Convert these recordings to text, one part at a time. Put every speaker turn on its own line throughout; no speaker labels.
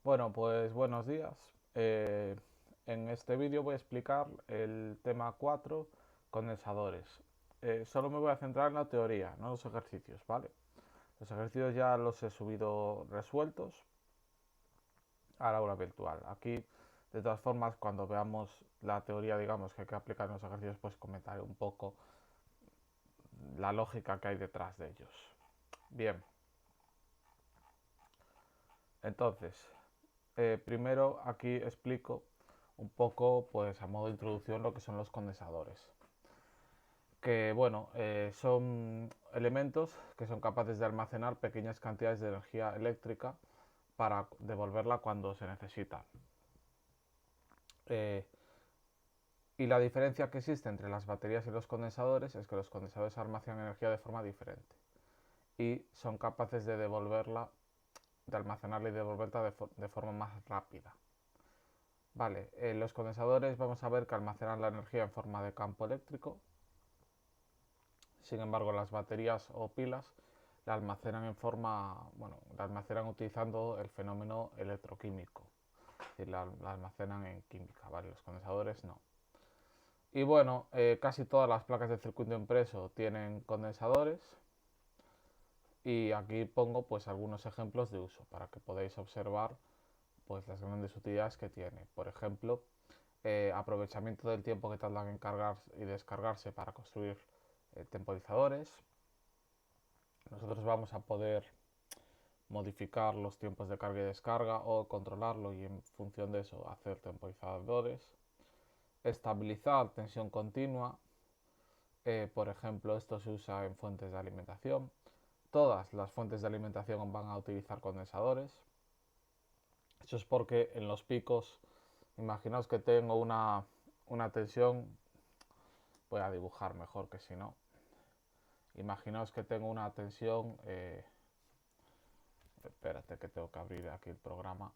Bueno, pues buenos días. En este vídeo voy a explicar el tema 4, condensadores. Solo me voy a centrar en la teoría, no en los ejercicios, ¿vale? Los ejercicios ya los he subido resueltos al aula virtual. Aquí, de todas formas, cuando veamos la teoría, digamos, que hay que aplicar en los ejercicios, pues comentaré un poco la lógica que hay detrás de ellos. Bien, entonces, primero aquí explico un poco, pues a modo de introducción, lo que son los condensadores. Que bueno, son elementos que son capaces de almacenar pequeñas cantidades de energía eléctrica para devolverla cuando se necesita. Eh, y la diferencia que existe entre las baterías y los condensadores es que los condensadores almacenan energía de forma diferente y son capaces de devolverla, de almacenarla y devolverla de forma más rápida. Vale, los condensadores vamos a ver que almacenan la energía en forma de campo eléctrico. Sin embargo, las baterías o pilas la almacenan en forma, bueno, la almacenan utilizando el fenómeno electroquímico. Es decir, la almacenan en química, ¿vale? Los condensadores no. Y bueno, casi todas las placas de circuito impreso tienen condensadores. Y aquí pongo pues algunos ejemplos de uso para que podáis observar pues las grandes utilidades que tiene. Por ejemplo, aprovechamiento del tiempo que tardan en cargar y descargarse para construir temporizadores. Nosotros vamos a poder modificar los tiempos de carga y descarga o controlarlo y en función de eso hacer temporizadores. Estabilizar tensión continua. Por ejemplo, esto se usa en fuentes de alimentación. Todas las fuentes de alimentación van a utilizar condensadores. Eso es porque en los picos, imaginaos que tengo una tensión, voy a dibujar mejor que si no. Imaginaos que tengo una tensión, espérate que tengo que abrir aquí el programa.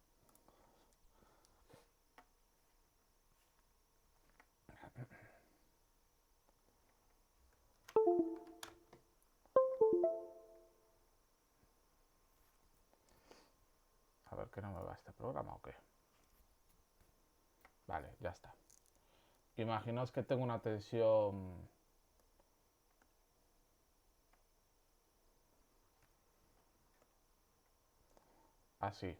A ver que no me va este programa o qué. Vale, ya está. Imaginaos que tengo una tensión así,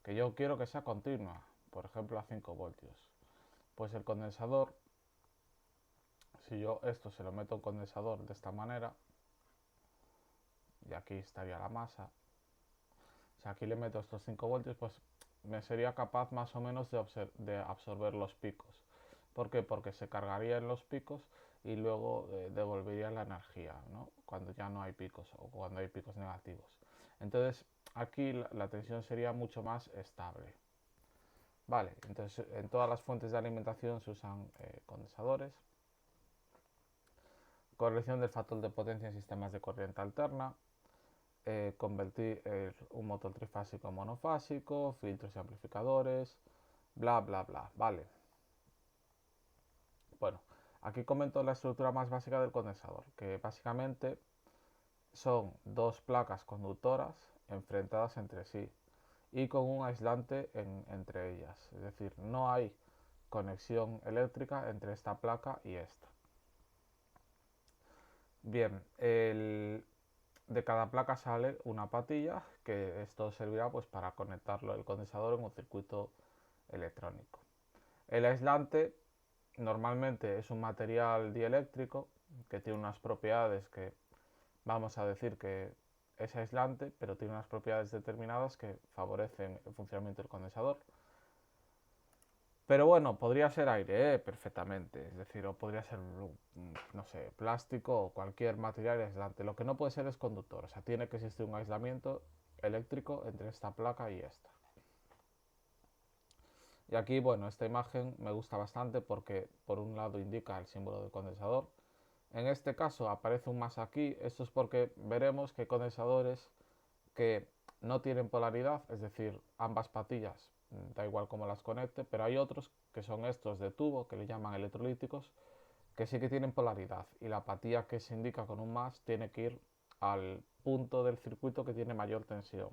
que yo quiero que sea continua, por ejemplo a 5 voltios. Pues el condensador, si yo esto se lo meto a un condensador de esta manera, y aquí estaría la masa, si aquí le meto estos 5 voltios, pues me sería capaz más o menos de absorber los picos. ¿Por qué? Porque se cargaría en los picos y luego devolvería la energía, ¿no? Cuando ya no hay picos o cuando hay picos negativos. Entonces aquí la tensión sería mucho más estable. Vale, entonces en todas las fuentes de alimentación se usan condensadores. Corrección del factor de potencia en sistemas de corriente alterna. Convertir un motor trifásico en monofásico, filtros y amplificadores, bla bla bla. Vale. Bueno, aquí comento la estructura más básica del condensador, que básicamente son dos placas conductoras enfrentadas entre sí y con un aislante entre ellas. Es decir, no hay conexión eléctrica entre esta placa y esta. Bien, de cada placa sale una patilla que esto servirá pues para conectarlo el condensador en un circuito electrónico. El aislante normalmente es un material dieléctrico que tiene unas propiedades que vamos a decir que es aislante, pero tiene unas propiedades determinadas que favorecen el funcionamiento del condensador. Pero bueno, podría ser aire, perfectamente. Es decir, o podría ser, no sé, plástico o cualquier material aislante. Lo que no puede ser es conductor. O sea, tiene que existir un aislamiento eléctrico entre esta placa y esta. Y aquí, bueno, esta imagen me gusta bastante porque por un lado indica el símbolo del condensador. En este caso aparece un más aquí. Esto es porque veremos que hay condensadores que no tienen polaridad, es decir, ambas patillas, da igual cómo las conecte, pero hay otros que son estos de tubo, que le llaman electrolíticos, que sí que tienen polaridad y la patilla que se indica con un más tiene que ir al punto del circuito que tiene mayor tensión.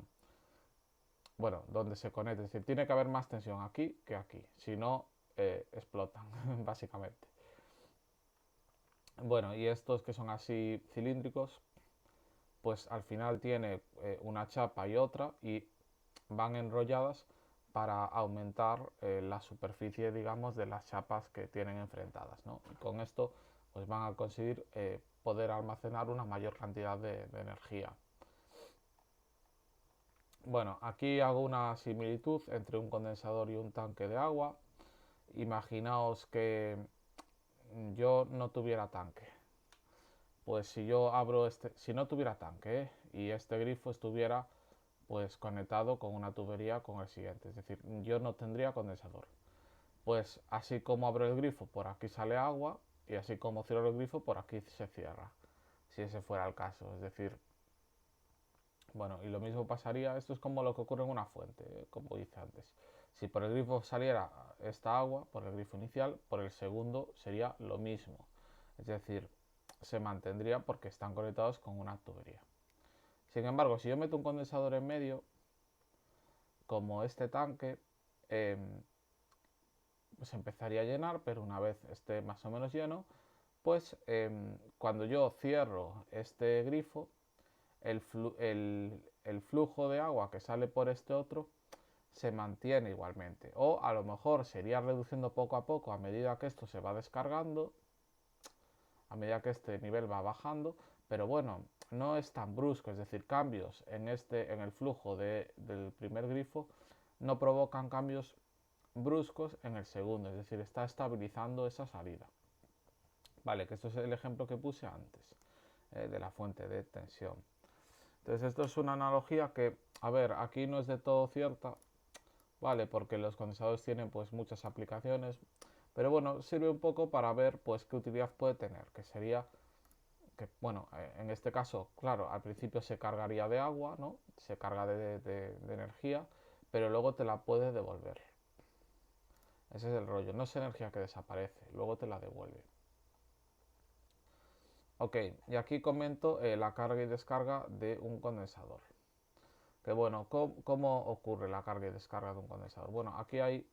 bueno, donde se conecte. Es decir, tiene que haber más tensión aquí que aquí, si no, explotan, básicamente. Bueno, y estos que son así cilíndricos, pues al final tiene una chapa y otra y van enrolladas para aumentar la superficie, digamos, de las chapas que tienen enfrentadas, ¿no? Y con esto pues van a conseguir poder almacenar una mayor cantidad de energía. Bueno, aquí hago una similitud entre un condensador y un tanque de agua. Imaginaos que yo no tuviera tanque. Pues si yo abro si no tuviera tanque, y este grifo estuviera pues conectado con una tubería con el siguiente, es decir, yo no tendría condensador. Pues así como abro el grifo, por aquí sale agua, y así como cierro el grifo, por aquí se cierra, si ese fuera el caso. Es decir, bueno, y lo mismo pasaría, esto es como lo que ocurre en una fuente, como hice antes. Si por el grifo saliera esta agua, por el grifo inicial, por el segundo sería lo mismo. Es decir, se mantendría porque están conectados con una tubería. Sin embargo, si yo meto un condensador en medio, como este tanque, pues empezaría a llenar, pero una vez esté más o menos lleno, pues cuando yo cierro este grifo, el flujo de agua que sale por este otro se mantiene igualmente. O a lo mejor se iría reduciendo poco a poco a medida que esto se va descargando, a medida que este nivel va bajando, pero bueno, no es tan brusco, es decir, cambios en el flujo del primer grifo no provocan cambios bruscos en el segundo, es decir, está estabilizando esa salida. Vale, que esto es el ejemplo que puse antes, de la fuente de tensión. Entonces esto es una analogía que, a ver, aquí no es de todo cierta, vale, porque los condensadores tienen pues muchas aplicaciones, pero bueno, sirve un poco para ver pues qué utilidad puede tener, que sería que, bueno, en este caso, claro, al principio se cargaría de agua, ¿no? Se carga de energía, pero luego te la puede devolver. Ese es el rollo, no es energía que desaparece, luego te la devuelve. Ok, y aquí comento la carga y descarga de un condensador. Que bueno, ¿cómo ocurre la carga y descarga de un condensador? Bueno, aquí hay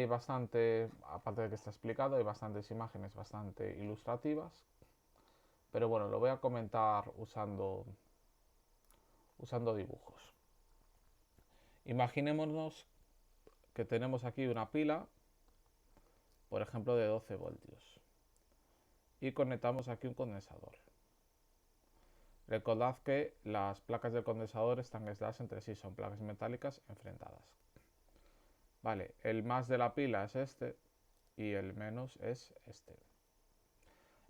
bastante, aparte de que está explicado, hay bastantes imágenes bastante ilustrativas. Pero bueno, lo voy a comentar usando dibujos. Imaginémonos que tenemos aquí una pila, por ejemplo, de 12 voltios. Y conectamos aquí un condensador. Recordad que las placas del condensador están aisladas entre sí, son placas metálicas enfrentadas. Vale, el más de la pila es este y el menos es este.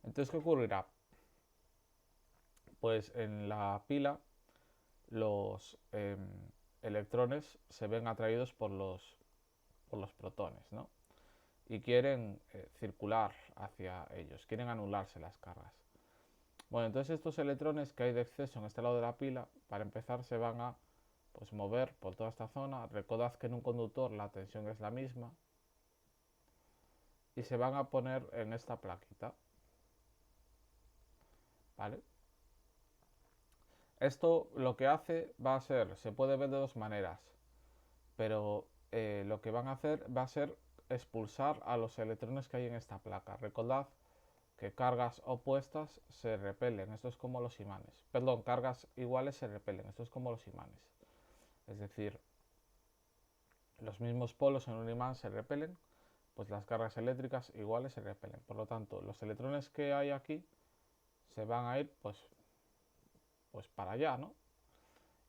Entonces, ¿qué ocurrirá? Pues en la pila los electrones se ven atraídos por los protones, ¿no? Y quieren circular hacia ellos, quieren anularse las cargas. Bueno, entonces estos electrones que hay de exceso en este lado de la pila, para empezar se van a pues, mover por toda esta zona. Recordad que en un conductor la tensión es la misma. Y se van a poner en esta plaquita. ¿Vale? Esto lo que hace va a ser, se puede ver de dos maneras, pero lo que van a hacer va a ser expulsar a los electrones que hay en esta placa. Recordad que cargas opuestas se repelen, esto es como los imanes. Perdón, cargas iguales se repelen, esto es como los imanes. Es decir, los mismos polos en un imán se repelen, pues las cargas eléctricas iguales se repelen. Por lo tanto, los electrones que hay aquí se van a ir pues para allá, ¿no?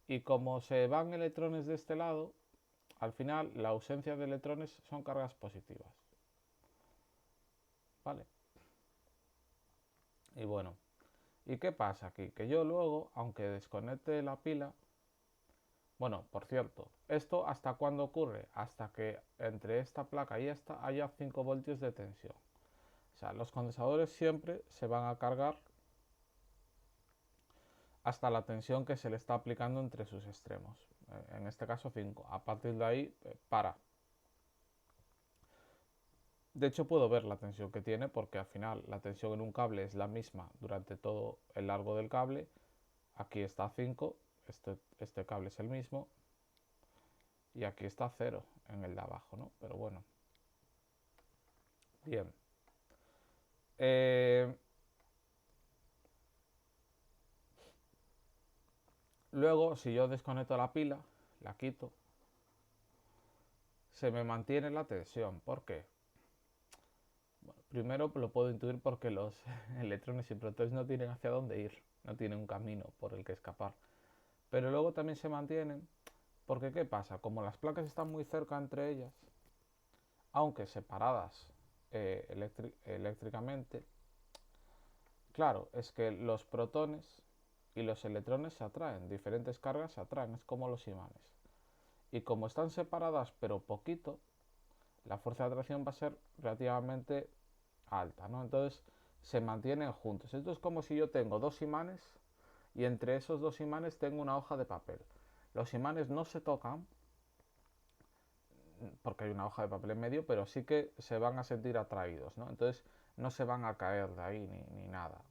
Y como se van electrones de este lado, al final la ausencia de electrones son cargas positivas. ¿Vale? Y bueno, ¿y qué pasa aquí? Que yo luego, aunque desconecte la pila, bueno, por cierto, ¿esto hasta cuándo ocurre? Hasta que entre esta placa y esta haya 5 voltios de tensión. O sea, los condensadores siempre se van a cargar hasta la tensión que se le está aplicando entre sus extremos. En este caso 5. A partir de ahí, para. De hecho, puedo ver la tensión que tiene porque al final la tensión en un cable es la misma durante todo el largo del cable aquí está 5, este cable es el mismo, y aquí está 0 en el de abajo, ¿no? Pero bueno. Bien. Luego, si yo desconecto la pila, la quito, se me mantiene la tensión. ¿Por qué? Bueno, primero lo puedo intuir porque los electrones y protones no tienen hacia dónde ir, no tienen un camino por el que escapar. Pero luego también se mantienen porque, ¿qué pasa? Como las placas están muy cerca entre ellas, aunque separadas eléctricamente, claro, es que los protones y los electrones se atraen, diferentes cargas se atraen, es como los imanes. Y como están separadas pero poquito, la fuerza de atracción va a ser relativamente alta, ¿no? Entonces se mantienen juntos. Esto es como si yo tengo dos imanes y entre esos dos imanes tengo una hoja de papel. Los imanes no se tocan porque hay una hoja de papel en medio, pero sí que se van a sentir atraídos, ¿no? Entonces no se van a caer de ahí ni nada,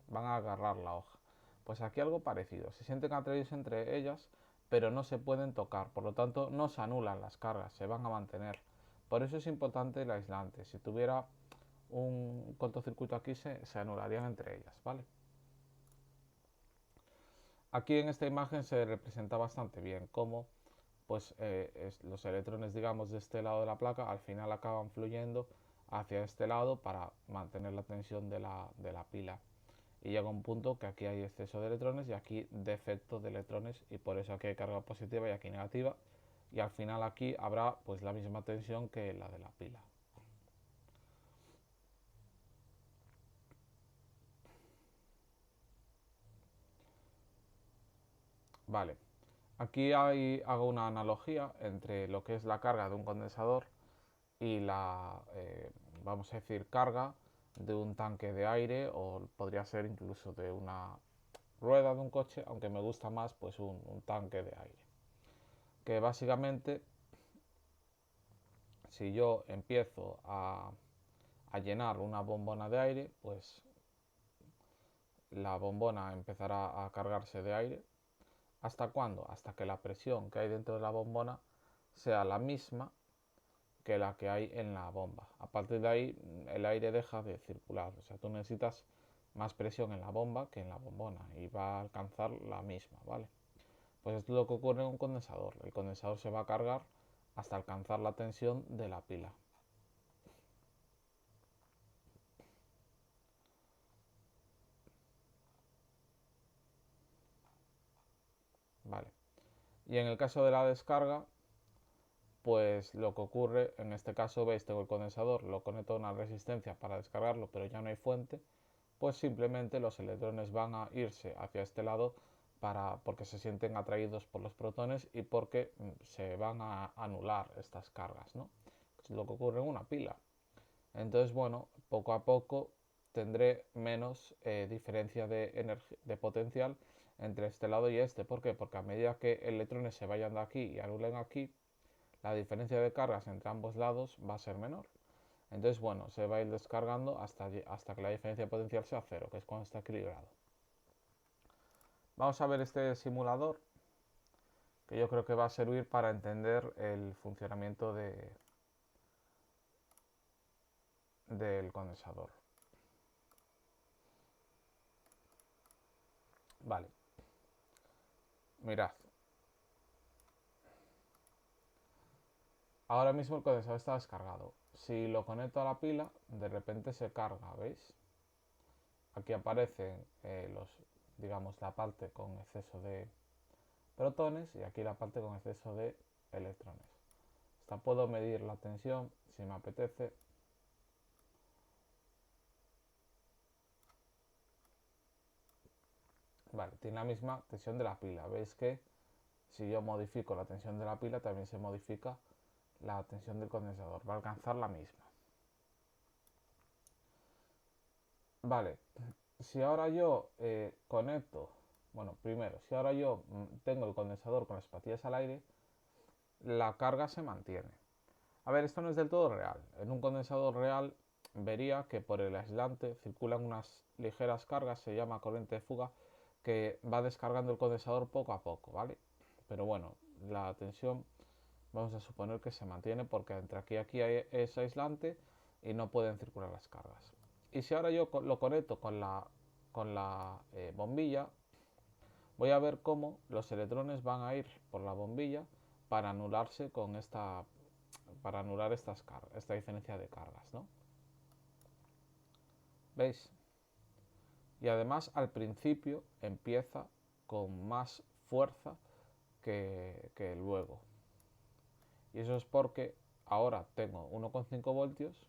van a agarrar la hoja. Pues aquí algo parecido, se sienten atraídos entre ellas, pero no se pueden tocar, por lo tanto no se anulan las cargas, se van a mantener. Por eso es importante el aislante. Si tuviera un cortocircuito aquí se anularían entre ellas, ¿vale? Aquí en esta imagen se representa bastante bien cómo pues, los electrones, digamos, de este lado de la placa al final acaban fluyendo hacia este lado para mantener la tensión de la pila. Y llega un punto que aquí hay exceso de electrones y aquí defecto de electrones, y por eso aquí hay carga positiva y aquí negativa, y al final aquí habrá pues la misma tensión que la de la pila. Vale, aquí hago una analogía entre lo que es la carga de un condensador y vamos a decir, carga de un tanque de aire, o podría ser incluso de una rueda de un coche, aunque me gusta más pues un tanque de aire. Que básicamente, si yo empiezo a llenar una bombona de aire, pues la bombona empezará a cargarse de aire. ¿Hasta cuándo? Hasta que la presión que hay dentro de la bombona sea la misma que la que hay en la bomba. A partir de ahí el aire deja de circular, o sea, tú necesitas más presión en la bomba que en la bombona y va a alcanzar la misma, ¿vale? Pues esto es lo que ocurre en un condensador. El condensador se va a cargar hasta alcanzar la tensión de la pila. Vale. Y en el caso de la descarga, pues lo que ocurre, en este caso, veis, tengo el condensador, lo conecto a una resistencia para descargarlo, pero ya no hay fuente, pues simplemente los electrones van a irse hacia este lado porque se sienten atraídos por los protones y porque se van a anular estas cargas, ¿no? Es lo que ocurre en una pila. Entonces, bueno, poco a poco tendré menos diferencia de potencial entre este lado y este. ¿Por qué? Porque a medida que electrones se vayan de aquí y anulen aquí, la diferencia de cargas entre ambos lados va a ser menor. Entonces, bueno, se va a ir descargando hasta que la diferencia de potencial sea cero, que es cuando está equilibrado. Vamos a ver este simulador, que yo creo que va a servir para entender el funcionamiento del condensador. Vale, mirad. Ahora mismo el condensador está descargado. Si lo conecto a la pila, de repente se carga, ¿veis? Aquí aparecen digamos, la parte con exceso de protones y aquí la parte con exceso de electrones. Esta puedo medir la tensión si me apetece. Vale, tiene la misma tensión de la pila. Veis que si yo modifico la tensión de la pila, también se modifica la tensión del condensador. Va a alcanzar la misma. Vale, si ahora yo conecto, bueno, primero, si ahora yo tengo el condensador con las patillas al aire, la carga se mantiene. A ver, esto no es del todo real. En un condensador real vería que por el aislante circulan unas ligeras cargas, se llama corriente de fuga, que va descargando el condensador poco a poco, ¿vale? Pero bueno, la tensión vamos a suponer que se mantiene porque entre aquí y aquí es aislante y no pueden circular las cargas. Y si ahora yo lo conecto con la bombilla, voy a ver cómo los electrones van a ir por la bombilla para anularse con para anular esta diferencia de cargas, ¿no? ¿Veis? Y además al principio empieza con más fuerza que luego. Y eso es porque ahora tengo 1,5 voltios.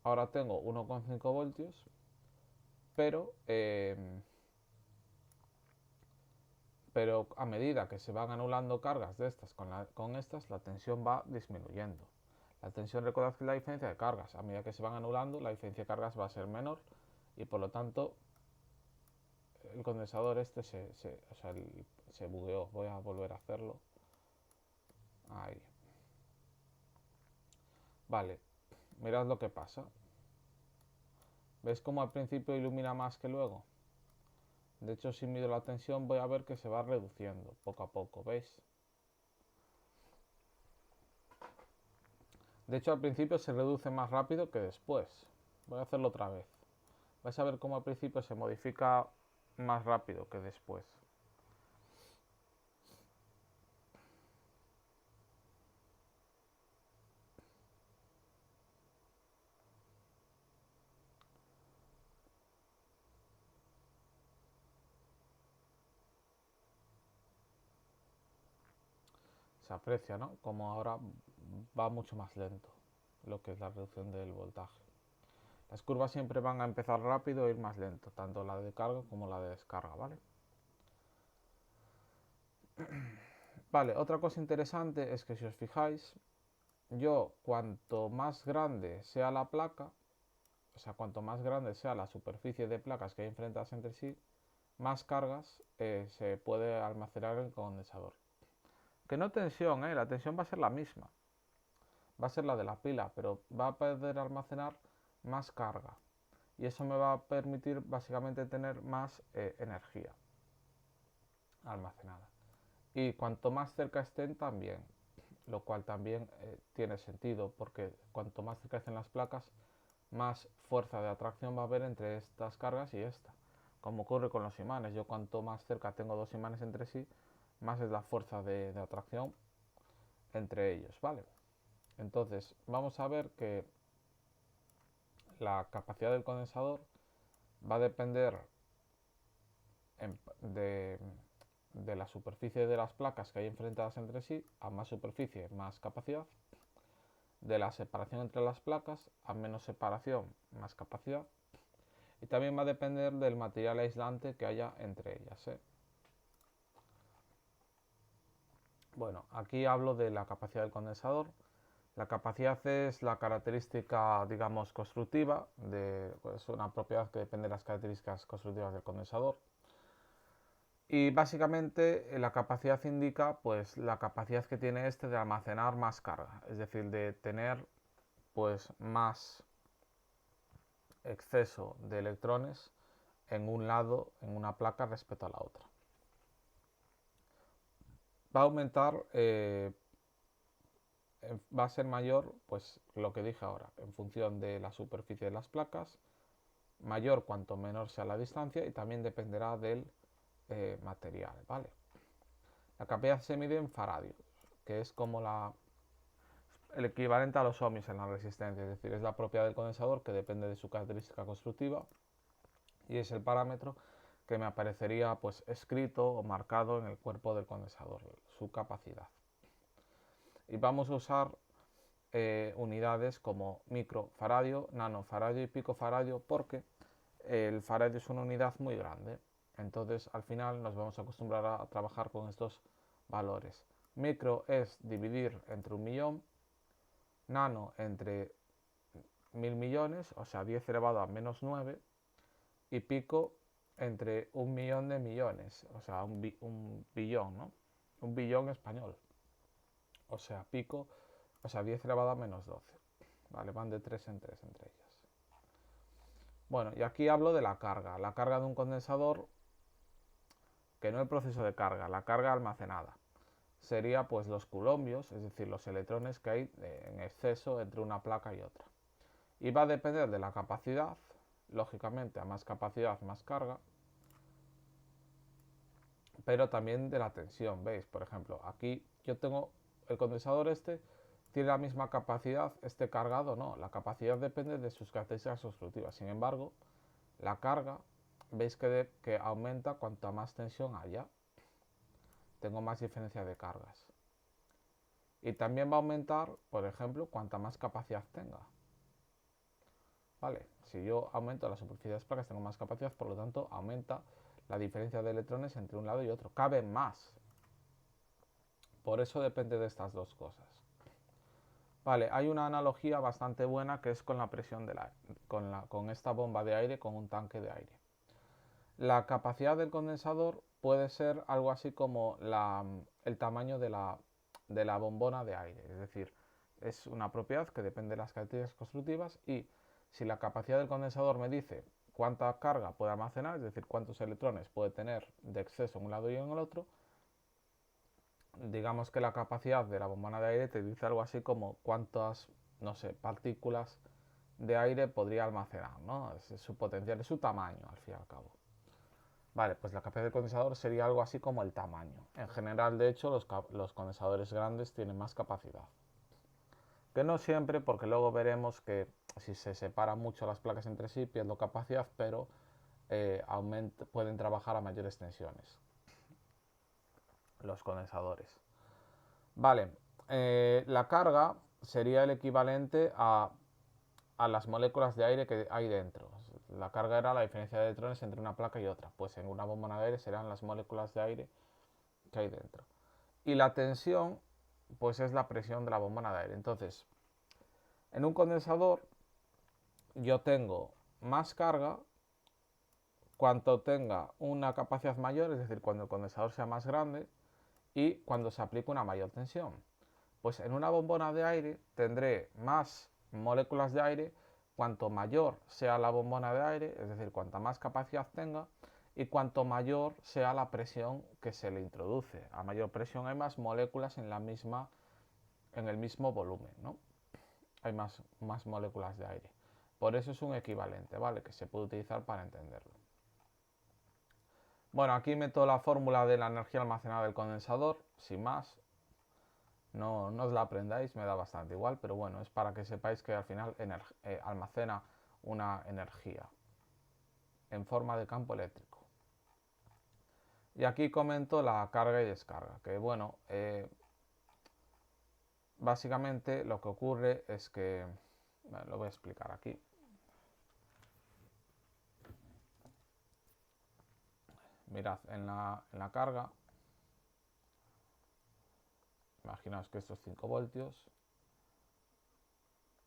Ahora tengo 1,5 voltios, pero, pero a medida que se van anulando cargas de estas con estas, la tensión va disminuyendo. La tensión, recordad que es la diferencia de cargas. A medida que se van anulando, la diferencia de cargas va a ser menor y por lo tanto el condensador este se bugueó. Voy a volver a hacerlo. Ahí. Vale, mirad lo que pasa. ¿Ves cómo al principio ilumina más que luego? De hecho, si mido la tensión voy a ver que se va reduciendo poco a poco, ¿veis? De hecho, al principio se reduce más rápido que después. Voy a hacerlo otra vez. Vais a ver cómo al principio se modifica más rápido que después. Se aprecia, ¿no? Como ahora va mucho más lento lo que es la reducción del voltaje. Las curvas siempre van a empezar rápido e ir más lento, tanto la de carga como la de descarga, ¿vale? Vale, otra cosa interesante es que si os fijáis, yo cuanto más grande sea la placa, o sea, cuanto más grande sea la superficie de placas que hay enfrentadas entre sí, más cargas se puede almacenar en el condensador. Que no tensión, la tensión va a ser la misma, va a ser la de la pila, pero va a poder almacenar más carga. Y eso me va a permitir básicamente tener más energía almacenada. Y cuanto más cerca estén también, lo cual también tiene sentido, porque cuanto más cerca estén las placas, más fuerza de atracción va a haber entre estas cargas y esta. Como ocurre con los imanes, yo cuanto más cerca tengo dos imanes entre sí, más es la fuerza de atracción entre ellos, ¿vale? Entonces, vamos a ver que la capacidad del condensador va a depender de, de la superficie de las placas que hay enfrentadas entre sí. A más superficie, más capacidad. De la separación entre las placas, a menos separación, más capacidad. Y también va a depender del material aislante que haya entre ellas, ¿eh? Bueno, aquí hablo de la capacidad del condensador. La capacidad es la característica, digamos, constructiva, pues una propiedad que depende de las características constructivas del condensador. Y básicamente la capacidad indica pues la capacidad que tiene este de almacenar más carga, es decir, de tener pues más exceso de electrones en un lado, en una placa respecto a la otra. Va a aumentar, va a ser mayor, pues lo que dije ahora, en función de la superficie de las placas, mayor cuanto menor sea la distancia y también dependerá del material, ¿vale? La capacidad se mide en faradios, que es como el equivalente a los ohms en la resistencia, es decir, es la propiedad del condensador que depende de su característica constructiva y es el parámetro que me aparecería pues escrito o marcado en el cuerpo del condensador, su capacidad. Y vamos a usar unidades como microfaradio, nanofaradio y picofaradio porque el faradio es una unidad muy grande. Entonces al final nos vamos a acostumbrar a trabajar con estos valores. Micro es dividir entre 1.000.000, nano entre 1.000 millones, o sea 10 elevado a menos 9, y pico entre 1.000.000 de millones, o sea un billón, ¿no? Un billón español. O sea, pico O sea, 10 elevado a menos 12. Vale, van de 3 en 3 entre ellas. Bueno, y aquí hablo de la carga. La carga de un condensador, que no el proceso de carga, la carga almacenada. Sería pues los coulombios, es decir, los electrones que hay en exceso entre una placa y otra. Y va a depender de la capacidad, lógicamente a más capacidad más carga, pero también de la tensión, ¿veis? Por ejemplo, aquí yo tengo el condensador tiene la misma capacidad, esté cargado o no. La capacidad depende de sus características constructivas. Sin embargo, la carga, veis que aumenta cuanto más tensión haya. Tengo más diferencia de cargas. Y también va a aumentar, por ejemplo, cuanta más capacidad tenga. ¿Vale? Si yo aumento la superficie de las placas, tengo más capacidad, por lo tanto, aumenta la diferencia de electrones entre un lado y otro. Caben más. Por eso depende de estas dos cosas. Vale, hay una analogía bastante buena que es con la presión del aire, con esta bomba de aire, con un tanque de aire. La capacidad del condensador puede ser algo así como el tamaño de la bombona de aire. Es decir, es una propiedad que depende de las características constructivas y si la capacidad del condensador me dice cuánta carga puede almacenar, es decir, cuántos electrones puede tener de exceso en un lado y en el otro, digamos que la capacidad de la bombona de aire te dice algo así como cuántas, no sé, partículas de aire podría almacenar, ¿no? Es su potencial, es su tamaño, al fin y al cabo. Vale, pues la capacidad del condensador sería algo así como el tamaño. En general, de hecho, los condensadores grandes tienen más capacidad. Que no siempre, porque luego veremos que si se separan mucho las placas entre sí, pierdo capacidad, pero pueden trabajar a mayores tensiones los condensadores. Vale, la carga sería el equivalente a las moléculas de aire que hay dentro. La carga era la diferencia de electrones entre una placa y otra. Pues en una bombona de aire serán las moléculas de aire que hay dentro. Y la tensión, pues es la presión de la bombona de aire. Entonces, en un condensador yo tengo más carga cuanto tenga una capacidad mayor, es decir, cuando el condensador sea más grande y cuando se aplique una mayor tensión. Pues en una bombona de aire tendré más moléculas de aire cuanto mayor sea la bombona de aire, es decir, cuanta más capacidad tenga y cuanto mayor sea la presión que se le introduce. A mayor presión hay más moléculas en el mismo volumen, ¿no? Hay más moléculas de aire. Por eso es un equivalente, ¿vale? Que se puede utilizar para entenderlo. Bueno, aquí meto la fórmula de la energía almacenada del condensador, sin más. No os la aprendáis, me da bastante igual, pero bueno, es para que sepáis que al final almacena una energía en forma de campo eléctrico. Y aquí comento la carga y descarga, que bueno, básicamente lo que ocurre es que, bueno, lo voy a explicar aquí. Mirad, en la carga, imaginaos que estos 5 voltios,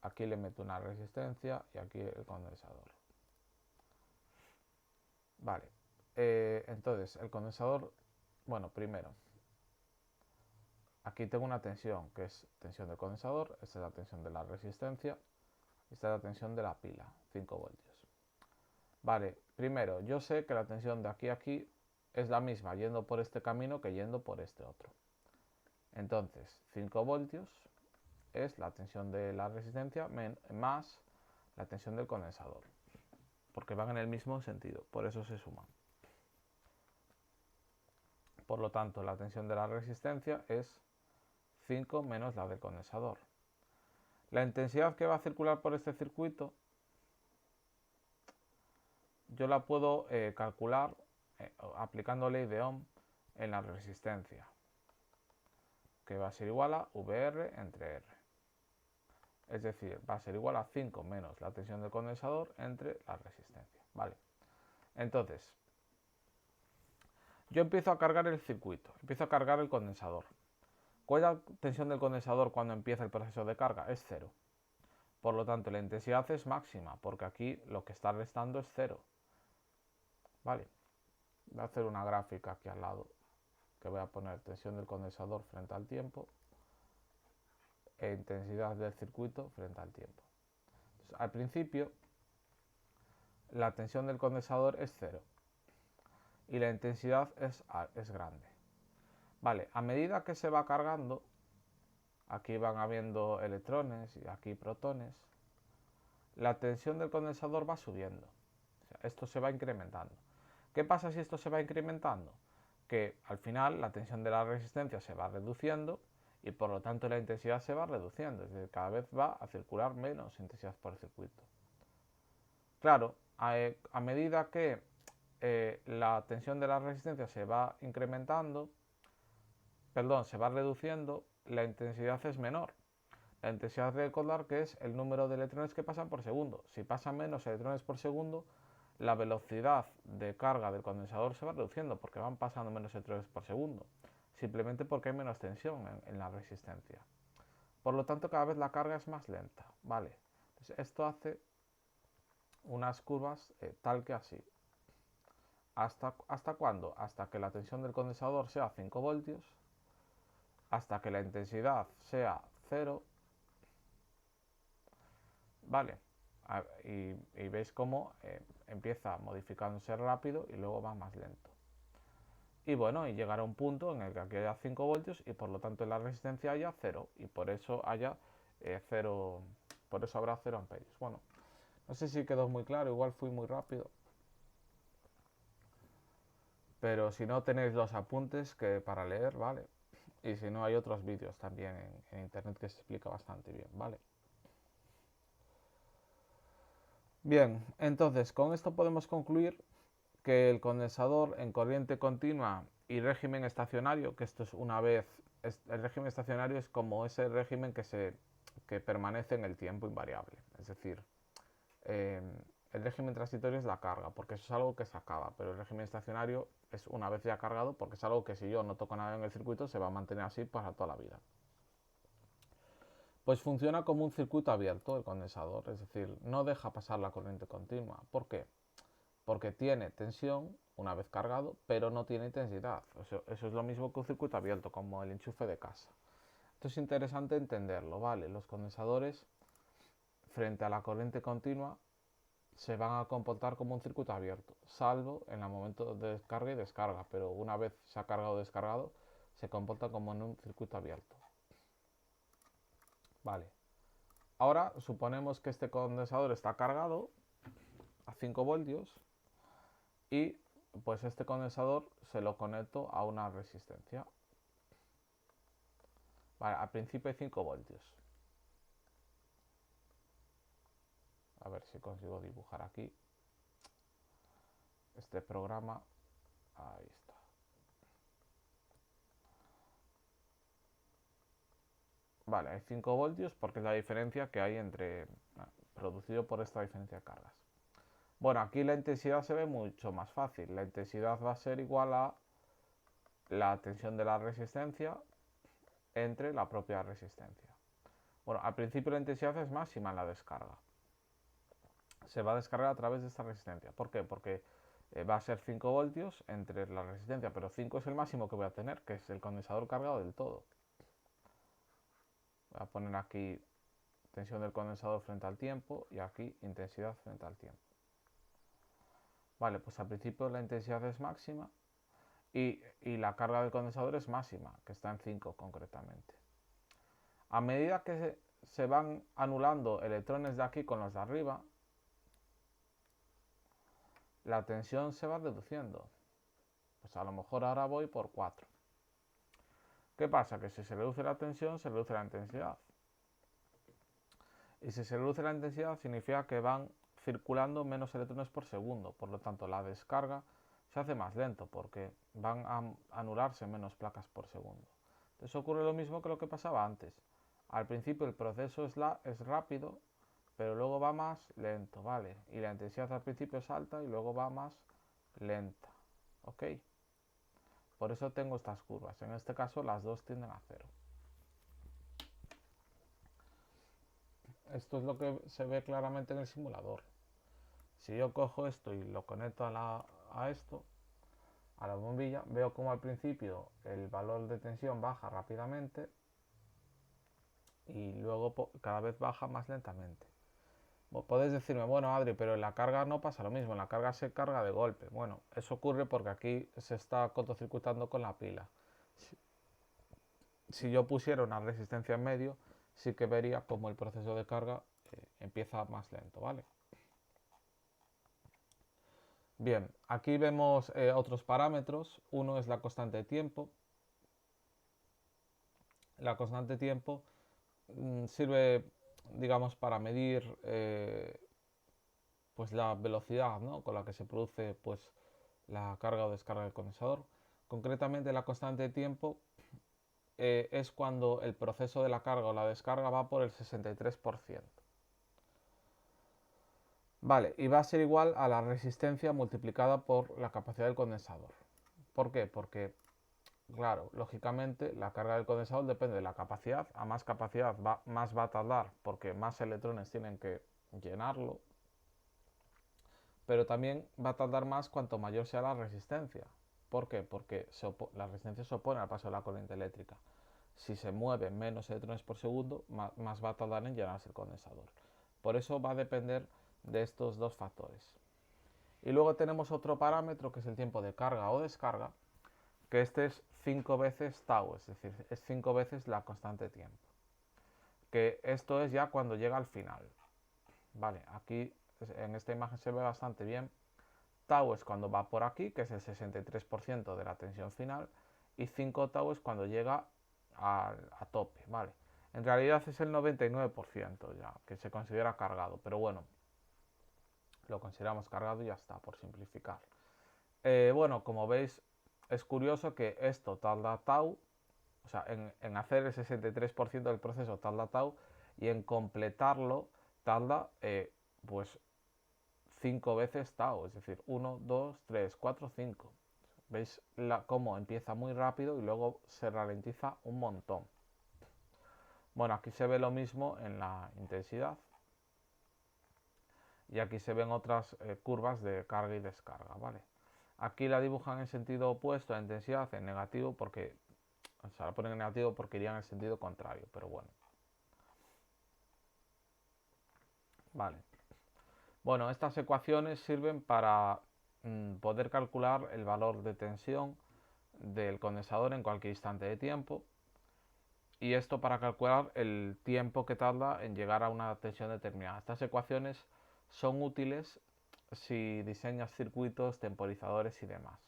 aquí le meto una resistencia y aquí el condensador. Vale, entonces el condensador, bueno, primero, aquí tengo una tensión que es tensión del condensador, esta es la tensión de la resistencia, esta es la tensión de la pila, 5 voltios. Vale, primero, yo sé que la tensión de aquí a aquí es la misma yendo por este camino que yendo por este otro. Entonces, 5 voltios es la tensión de la resistencia más la tensión del condensador, porque van en el mismo sentido, por eso se suman. Por lo tanto, la tensión de la resistencia es 5 menos la del condensador. La intensidad que va a circular por este circuito, yo la puedo calcular aplicando ley de Ohm en la resistencia, que va a ser igual a VR entre R. Es decir, va a ser igual a 5 menos la tensión del condensador entre la resistencia. Vale. Entonces, yo empiezo a cargar el circuito, empiezo a cargar el condensador. ¿Cuál es la tensión del condensador cuando empieza el proceso de carga? Es 0. Por lo tanto, la intensidad es máxima, porque aquí lo que está restando es 0. Vale. Voy a hacer una gráfica aquí al lado, que voy a poner tensión del condensador frente al tiempo. e intensidad del circuito frente al tiempo. Entonces, al principio, la tensión del condensador es 0 y la intensidad es grande. Vale, a medida que se va cargando, aquí van habiendo electrones y aquí protones, la tensión del condensador va subiendo. O sea, esto se va incrementando. ¿Qué pasa si esto se va incrementando? Que al final la tensión de la resistencia se va reduciendo y por lo tanto la intensidad se va reduciendo. Es decir, cada vez va a circular menos intensidad por el circuito. Claro, a medida que la tensión de la resistencia se va incrementando, perdón, se va reduciendo, la intensidad es menor. La intensidad de recordar que es el número de electrones que pasan por segundo. Si pasan menos electrones por segundo, la velocidad de carga del condensador se va reduciendo porque van pasando menos electrones por segundo, simplemente porque hay menos tensión en la resistencia. Por lo tanto, cada vez la carga es más lenta, ¿vale? Entonces, esto hace unas curvas tal que así. ¿Hasta cuándo? Hasta que la tensión del condensador sea 5 voltios, hasta que la intensidad sea 0, ¿vale? Y veis cómo empieza modificándose rápido y luego va más lento. Y bueno, y llegará un punto en el que aquí haya 5 voltios y por lo tanto en la resistencia haya 0 y por eso haya 0, por eso habrá 0 amperios. Bueno, no sé si quedó muy claro, igual fui muy rápido. Pero si no tenéis los apuntes que para leer, ¿vale? Y si no hay otros vídeos también en internet que se explica bastante bien, ¿vale? Bien, entonces con esto podemos concluir que el condensador en corriente continua y régimen estacionario, que esto es una vez, el régimen estacionario es como ese régimen que permanece en el tiempo invariable, es decir, el régimen transitorio es la carga, porque eso es algo que se acaba, pero el régimen estacionario es una vez ya cargado, porque es algo que si yo no toco nada en el circuito se va a mantener así para toda la vida. Pues funciona como un circuito abierto el condensador, es decir, no deja pasar la corriente continua. ¿Por qué? Porque tiene tensión una vez cargado, pero no tiene intensidad. Eso es lo mismo que un circuito abierto, como el enchufe de casa. Esto es interesante entenderlo, ¿vale? Los condensadores, frente a la corriente continua, se van a comportar como un circuito abierto, salvo en el momento de descarga y descarga, pero una vez se ha cargado o descargado, se comporta como en un circuito abierto. Vale. Ahora suponemos que este condensador está cargado a 5 voltios y pues este condensador se lo conecto a una resistencia. Vale, al principio hay 5 voltios. A ver si consigo dibujar aquí este programa. Ahí está. Vale, hay 5 voltios porque es la diferencia que hay entre producido por esta diferencia de cargas. Bueno, aquí la intensidad se ve mucho más fácil. La intensidad va a ser igual a la tensión de la resistencia entre la propia resistencia. Bueno, al principio la intensidad es máxima en la descarga. Se va a descargar a través de esta resistencia. ¿Por qué? Porque va a ser 5 voltios entre la resistencia, pero 5 es el máximo que voy a tener, que es el condensador cargado del todo. Voy a poner aquí tensión del condensador frente al tiempo y aquí intensidad frente al tiempo. Vale, pues al principio la intensidad es máxima y la carga del condensador es máxima, que está en 5 concretamente. A medida que se van anulando electrones de aquí con los de arriba, la tensión se va reduciendo. Pues a lo mejor ahora voy por 4. ¿Qué pasa? Que si se reduce la tensión, se reduce la intensidad. Y si se reduce la intensidad, significa que van circulando menos electrones por segundo. Por lo tanto, la descarga se hace más lento porque van a anularse menos placas por segundo. Entonces ocurre lo mismo que lo que pasaba antes. Al principio el proceso es rápido, pero luego va más lento, ¿vale? Y la intensidad al principio es alta y luego va más lenta, ¿ok? Por eso tengo estas curvas. En este caso las dos tienden a 0. Esto es lo que se ve claramente en el simulador. Si yo cojo esto y lo conecto a esto, a la bombilla, veo como al principio el valor de tensión baja rápidamente y luego cada vez baja más lentamente. Podéis decirme, bueno, Adri, pero en la carga no pasa lo mismo, en la carga se carga de golpe. Bueno, eso ocurre porque aquí se está cortocircuitando con la pila. Si yo pusiera una resistencia en medio, sí que vería como el proceso de carga empieza más lento, ¿vale? Bien, aquí vemos otros parámetros. Uno es la constante de tiempo. La constante de tiempo sirve, digamos, para medir pues la velocidad, ¿no?, con la que se produce pues la carga o descarga del condensador. Concretamente, la constante de tiempo es cuando el proceso de la carga o la descarga va por el 63%. Vale, y va a ser igual a la resistencia multiplicada por la capacidad del condensador. ¿Por qué? Porque, claro, lógicamente la carga del condensador depende de la capacidad. A más capacidad más va a tardar porque más electrones tienen que llenarlo. Pero también va a tardar más cuanto mayor sea la resistencia. ¿Por qué? Porque la resistencia se opone al paso de la corriente eléctrica. Si se mueven menos electrones por segundo, más va a tardar en llenarse el condensador. Por eso va a depender de estos dos factores. Y luego tenemos otro parámetro que es el tiempo de carga o descarga, que este es 5 veces tau, es decir, es 5 veces la constante de tiempo. Que esto es ya cuando llega al final. Vale, aquí en esta imagen se ve bastante bien. Tau es cuando va por aquí, que es el 63% de la tensión final, y 5 tau es cuando llega a tope, ¿vale? En realidad es el 99% ya, que se considera cargado, pero bueno, lo consideramos cargado y ya está, por simplificar. Bueno, como veis, es curioso que esto tarda tau, o sea, en hacer el 63% del proceso tarda tau, y en completarlo tarda, pues, 5 veces tau, es decir, 1, 2, 3, 4, 5. ¿Veis cómo empieza muy rápido y luego se ralentiza un montón? Bueno, aquí se ve lo mismo en la intensidad. Y aquí se ven otras curvas de carga y descarga, ¿vale? Aquí la dibujan en sentido opuesto a la intensidad, en negativo, porque, o sea, la ponen en negativo porque iría en el sentido contrario, pero bueno. Vale. Bueno, estas ecuaciones sirven para poder calcular el valor de tensión del condensador en cualquier instante de tiempo, y esto para calcular el tiempo que tarda en llegar a una tensión determinada. Estas ecuaciones son útiles si diseñas circuitos, temporizadores y demás.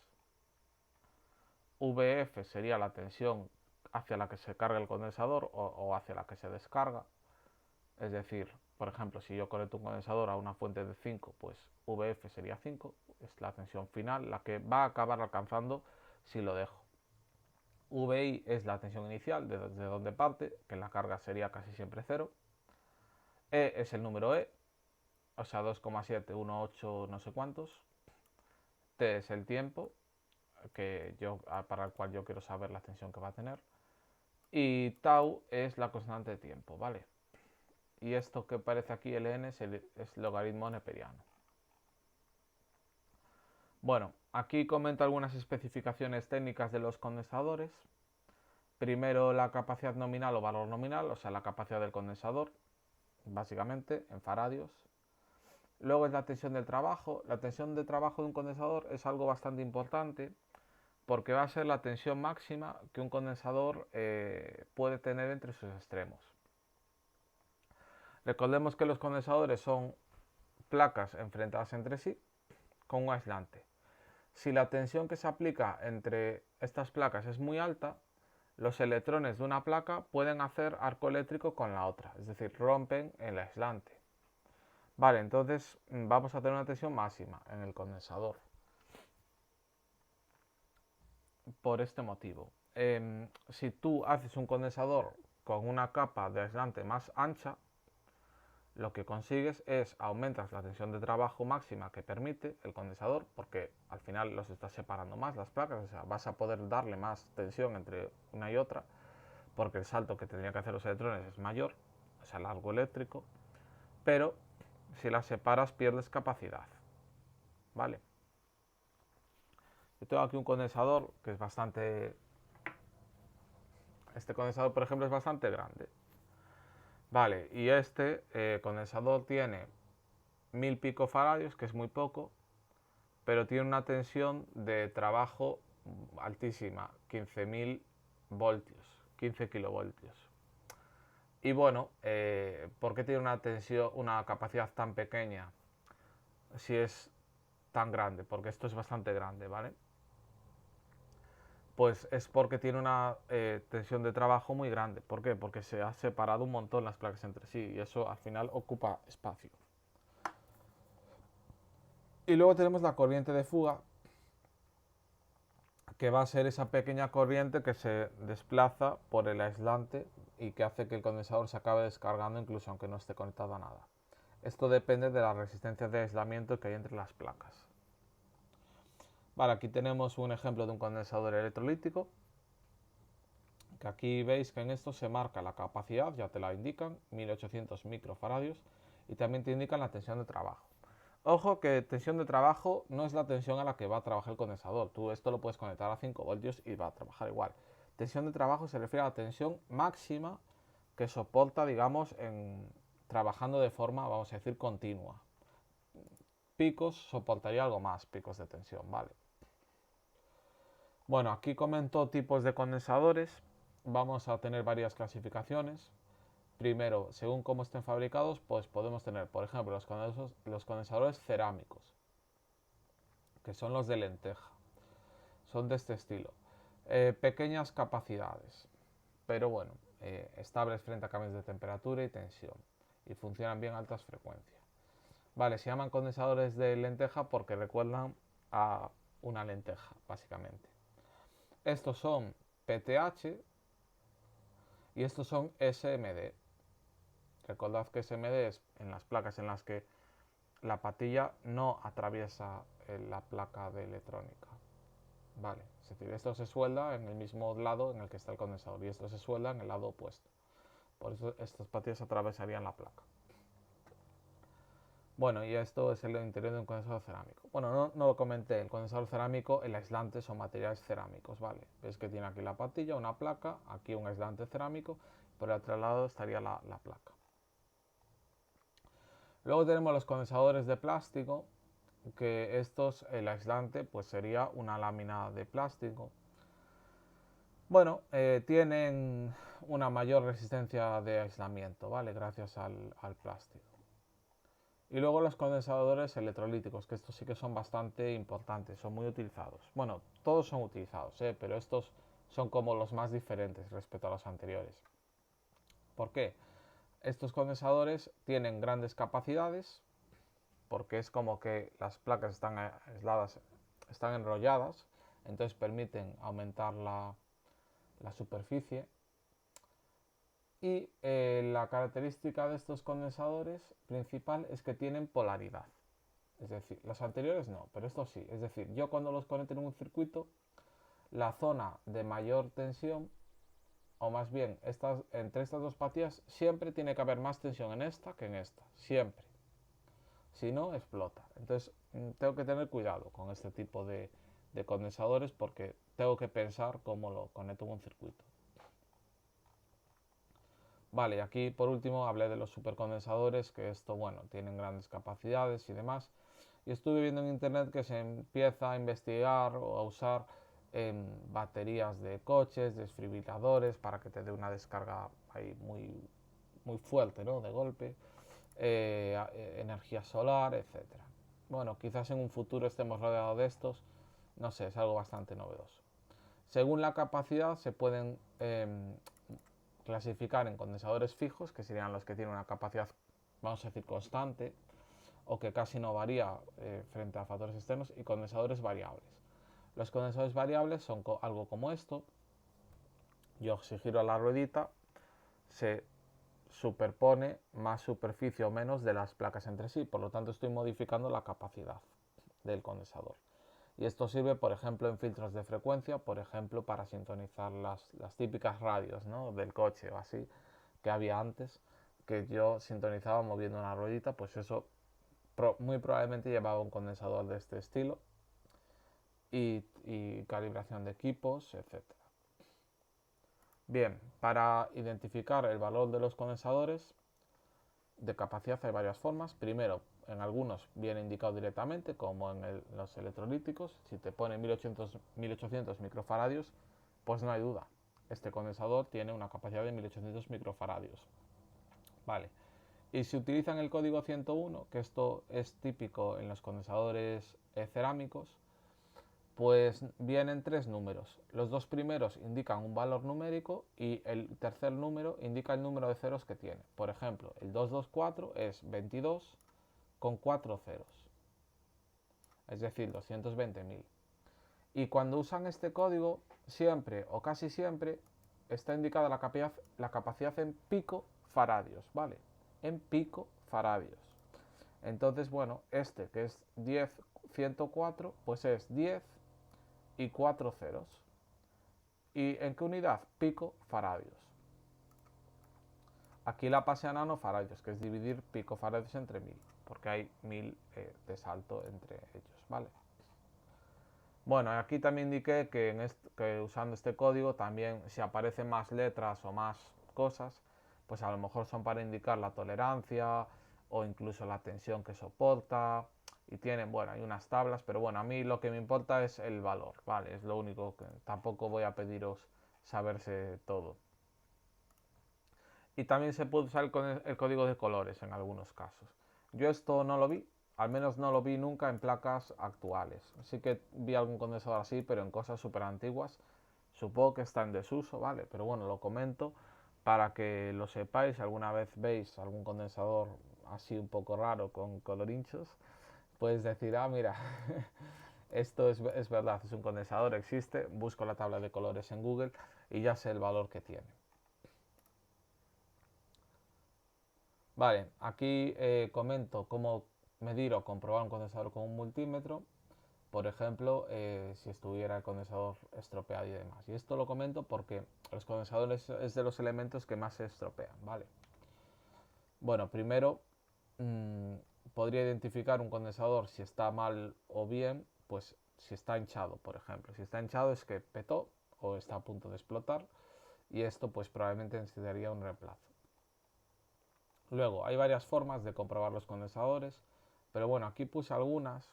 Vf sería la tensión hacia la que se carga el condensador o hacia la que se descarga. Es decir, por ejemplo, si yo conecto un condensador a una fuente de 5, pues Vf sería 5, es la tensión final, la que va a acabar alcanzando si lo dejo. Vi es la tensión inicial, desde donde parte, que en la carga sería casi siempre 0. E es el número E, o sea, 2,718 no sé cuántos. T es el tiempo para el cual yo quiero saber la tensión que va a tener. Y tau es la constante de tiempo, ¿vale? Y esto que aparece aquí, ln, es logaritmo neperiano. Bueno, aquí comento algunas especificaciones técnicas de los condensadores. Primero, la capacidad nominal o valor nominal, o sea, la capacidad del condensador, básicamente en faradios. Luego es la tensión del trabajo. La tensión de trabajo de un condensador es algo bastante importante porque va a ser la tensión máxima que un condensador puede tener entre sus extremos. Recordemos que los condensadores son placas enfrentadas entre sí con un aislante. Si la tensión que se aplica entre estas placas es muy alta, los electrones de una placa pueden hacer arco eléctrico con la otra, es decir, rompen el aislante. Vale, entonces vamos a tener una tensión máxima en el condensador. Por este motivo, si tú haces un condensador con una capa de aislante más ancha, lo que consigues es aumentas la tensión de trabajo máxima que permite el condensador, porque al final los estás separando más las placas, o sea, vas a poder darle más tensión entre una y otra, porque el salto que tendrían que hacer los electrones es mayor, o sea, largo eléctrico, pero si las separas pierdes capacidad, ¿vale? Yo tengo aquí un condensador que es bastante... Este condensador, por ejemplo, es bastante grande. Vale, y este condensador tiene 1000 picofaradios, que es muy poco, pero tiene una tensión de trabajo altísima, 15.000 voltios, 15 kilovoltios. Y bueno, ¿por qué tiene una tensión, una capacidad tan pequeña si es tan grande? Porque esto es bastante grande, ¿vale? Pues es porque tiene una tensión de trabajo muy grande. ¿Por qué? Porque se ha separado un montón las placas entre sí y eso al final ocupa espacio. Y luego tenemos la corriente de fuga, que va a ser esa pequeña corriente que se desplaza por el aislante y que hace que el condensador se acabe descargando incluso aunque no esté conectado a nada. Esto depende de la resistencia de aislamiento que hay entre las placas. Vale, aquí tenemos un ejemplo de un condensador electrolítico, que aquí veis que en esto se marca la capacidad, ya te la indican, 1800 microfaradios, y también te indican la tensión de trabajo. Ojo que tensión de trabajo no es la tensión a la que va a trabajar el condensador. Tú esto lo puedes conectar a 5 voltios y va a trabajar igual. Tensión de trabajo se refiere a la tensión máxima que soporta, digamos, trabajando de forma, vamos a decir, continua. Picos soportaría algo más, picos de tensión, ¿vale? Bueno, aquí comento tipos de condensadores. Vamos a tener varias clasificaciones. Primero, según cómo estén fabricados, pues podemos tener, por ejemplo, los condensadores cerámicos, que son los de lenteja. Son de este estilo. Pequeñas capacidades, pero bueno, estables frente a cambios de temperatura y tensión. Y funcionan bien a altas frecuencias. Vale, se llaman condensadores de lenteja porque recuerdan a una lenteja, básicamente. Estos son PTH y estos son SMD. Recordad que SMD es en las placas en las que la patilla no atraviesa la placa de electrónica. Vale, es decir, esto se suelda en el mismo lado en el que está el condensador y esto se suelda en el lado opuesto. Por eso estas patillas atravesarían la placa. Bueno, y esto es el interior de un condensador cerámico. Bueno, no lo comenté, el condensador cerámico, el aislante son materiales cerámicos, ¿vale? Ves que tiene aquí la patilla, una placa, aquí un aislante cerámico, por el otro lado estaría la placa. Luego tenemos los condensadores de plástico, que estos, el aislante, pues sería una lámina de plástico. Bueno, tienen una mayor resistencia de aislamiento, ¿vale? Gracias al plástico. Y luego los condensadores electrolíticos, que estos sí que son bastante importantes, son muy utilizados. Bueno, todos son utilizados, pero estos son como los más diferentes respecto a los anteriores. ¿Por qué? Estos condensadores tienen grandes capacidades, porque es como que las placas están aisladas, están enrolladas, entonces permiten aumentar la superficie. Y la característica de estos condensadores principal es que tienen polaridad. Es decir, los anteriores no, pero estos sí. Es decir, yo cuando los conecto en un circuito, la zona de mayor tensión, o más bien entre estas dos patillas, siempre tiene que haber más tensión en esta que en esta. Siempre. Si no, explota. Entonces, tengo que tener cuidado con este tipo de condensadores porque tengo que pensar cómo lo conecto en un circuito. Vale, aquí por último hablé de los supercondensadores, que esto, bueno, tienen grandes capacidades y demás. Y estuve viendo en internet que se empieza a investigar o a usar en baterías de coches, desfibriladores, para que te dé una descarga ahí muy fuerte, ¿no? De golpe, energía solar, etcétera. Bueno, quizás en un futuro estemos rodeados de estos, no sé, es algo bastante novedoso. Según la capacidad se pueden clasificar en condensadores fijos, que serían los que tienen una capacidad, vamos a decir, constante, o que casi no varía frente a factores externos, y condensadores variables. Los condensadores variables son algo como esto. Yo si giro la ruedita, se superpone más superficie o menos de las placas entre sí, por lo tanto estoy modificando la capacidad del condensador. Y esto sirve, por ejemplo, en filtros de frecuencia, por ejemplo, para sintonizar las típicas radios, ¿no? Del coche o así que había antes, que yo sintonizaba moviendo una ruedita, pues eso muy probablemente llevaba un condensador de este estilo y calibración de equipos, etcétera. Bien, para identificar el valor de los condensadores, de capacidad hay varias formas. Primero, en algunos viene indicado directamente, como en los electrolíticos. Si te pone 1800 microfaradios, pues no hay duda. Este condensador tiene una capacidad de 1800 microfaradios. Vale. Y si utilizan el código 101, que esto es típico en los condensadores cerámicos, pues vienen tres números. Los dos primeros indican un valor numérico y el tercer número indica el número de ceros que tiene. Por ejemplo, el 224 es 22 con 4 ceros, es decir, 220.000. Y cuando usan este código, siempre o casi siempre está indicada la capacidad en picofaradios, ¿vale? En picofaradios. Entonces, bueno, este que es 10.104, pues es 10 y 4 ceros. ¿Y en qué unidad? Picofaradios. Aquí la pasé a nanofaradios, que es dividir picofaradios entre 1000, porque hay 1000 de salto entre ellos, ¿vale? Bueno, aquí también indiqué que usando este código también si aparecen más letras o más cosas, pues a lo mejor son para indicar la tolerancia o incluso la tensión que soporta. Y tienen, bueno, hay unas tablas, pero bueno, a mí lo que me importa es el valor, ¿vale? Es lo único que tampoco voy a pediros saberse todo. Y también se puede usar el código de colores en algunos casos. Yo esto no lo vi, al menos no lo vi nunca en placas actuales. Sí que vi algún condensador así, pero en cosas súper antiguas. Supongo que está en desuso, ¿vale? Pero bueno, lo comento para que lo sepáis. Si alguna vez veis algún condensador así un poco raro con colorinchos, pues decir, ah, mira, esto es verdad, es un condensador, existe. Busco la tabla de colores en Google y ya sé el valor que tiene. Vale, aquí comento cómo medir o comprobar un condensador con un multímetro, por ejemplo, si estuviera el condensador estropeado y demás. Y esto lo comento porque los condensadores es de los elementos que más se estropean, ¿vale? Bueno, primero podría identificar un condensador si está mal o bien, pues si está hinchado, por ejemplo. Si está hinchado es que petó o está a punto de explotar y esto pues probablemente necesitaría un reemplazo. Luego, hay varias formas de comprobar los condensadores, pero bueno, aquí puse algunas,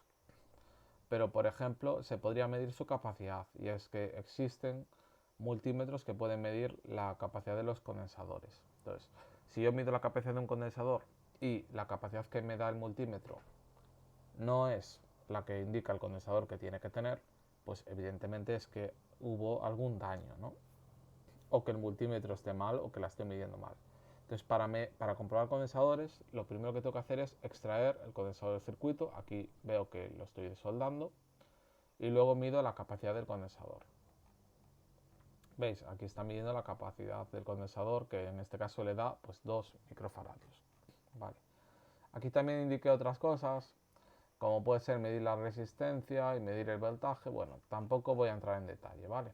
pero por ejemplo, se podría medir su capacidad, y es que existen multímetros que pueden medir la capacidad de los condensadores. Entonces, si yo mido la capacidad de un condensador y la capacidad que me da el multímetro no es la que indica el condensador que tiene que tener, pues evidentemente es que hubo algún daño, ¿no? O que el multímetro esté mal o que la esté midiendo mal. Entonces, para comprobar condensadores, lo primero que tengo que hacer es extraer el condensador del circuito. Aquí veo que lo estoy soldando. Y luego mido la capacidad del condensador. ¿Veis? Aquí está midiendo la capacidad del condensador, que en este caso le da pues 2 microfaradios. Vale. Aquí también indiqué otras cosas, como puede ser medir la resistencia y medir el voltaje. Bueno, tampoco voy a entrar en detalle, ¿vale?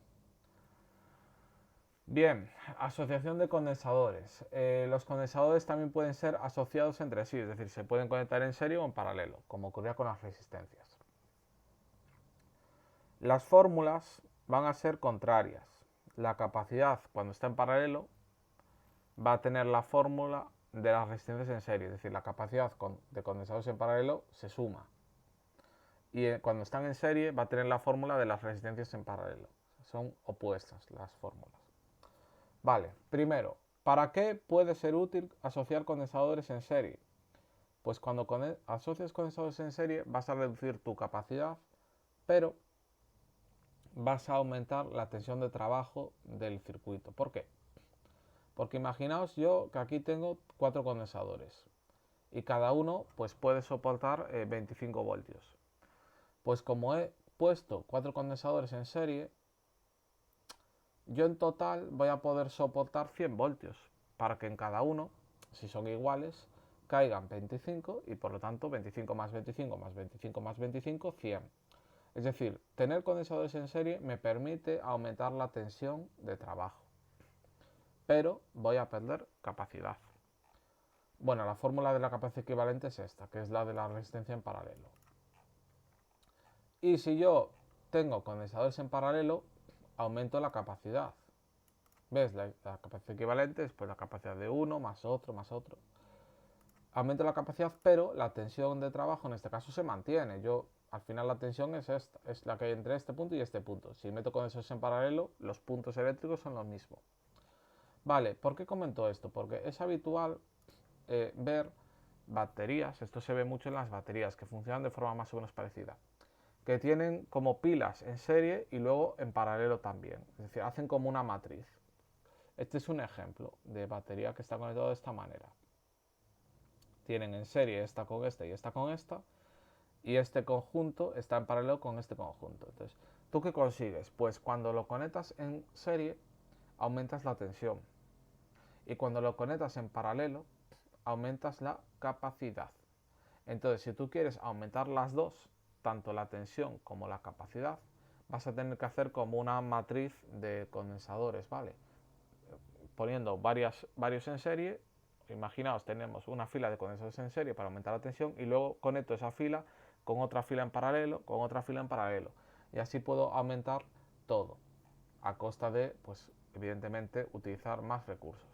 Bien, asociación de condensadores. Los condensadores también pueden ser asociados entre sí, es decir, se pueden conectar en serie o en paralelo, como ocurría con las resistencias. Las fórmulas van a ser contrarias. La capacidad, cuando está en paralelo, va a tener la fórmula de las resistencias en serie, es decir, la capacidad de condensadores en paralelo se suma. Y cuando están en serie va a tener la fórmula de las resistencias en paralelo. Son opuestas las fórmulas. Vale, primero, ¿para qué puede ser útil asociar condensadores en serie? Pues cuando asocias condensadores en serie vas a reducir tu capacidad, pero vas a aumentar la tensión de trabajo del circuito. ¿Por qué? Porque imaginaos yo que aquí tengo 4 condensadores y cada uno pues puede soportar 25 voltios. Pues como he puesto 4 condensadores en serie, yo en total voy a poder soportar 100 voltios para que en cada uno, si son iguales, caigan 25 y por lo tanto 25 más 25 más 25 más 25, 100. Es decir, tener condensadores en serie me permite aumentar la tensión de trabajo, pero voy a perder capacidad. Bueno, la fórmula de la capacidad equivalente es esta, que es la de la resistencia en paralelo. Y si yo tengo condensadores en paralelo, aumento la capacidad. ¿Ves? La capacidad equivalente es pues la capacidad de uno más otro más otro. aumento la capacidad, pero la tensión de trabajo en este caso se mantiene. Al final la tensión es esta, es la que hay entre este punto y este punto. Si meto condensadores en paralelo, los puntos eléctricos son los mismos. Vale, ¿por qué comento esto? Porque es habitual ver baterías, esto se ve mucho en las baterías, que funcionan de forma más o menos parecida, que tienen como pilas en serie y luego en paralelo también. Es decir, hacen como una matriz. Este es un ejemplo de batería que está conectado de esta manera. Tienen en serie esta con esta y esta con esta, y este conjunto está en paralelo con este conjunto. Entonces, ¿tú qué consigues? Pues cuando lo conectas en serie, aumentas la tensión. Y cuando lo conectas en paralelo, aumentas la capacidad. Entonces, si tú quieres aumentar las dos, tanto la tensión como la capacidad, vas a tener que hacer como una matriz de condensadores, ¿vale? Poniendo varios en serie. Imaginaos, tenemos una fila de condensadores en serie para aumentar la tensión y luego conecto esa fila con otra fila en paralelo, con otra fila en paralelo. Y así puedo aumentar todo, a costa de, pues, evidentemente, utilizar más recursos.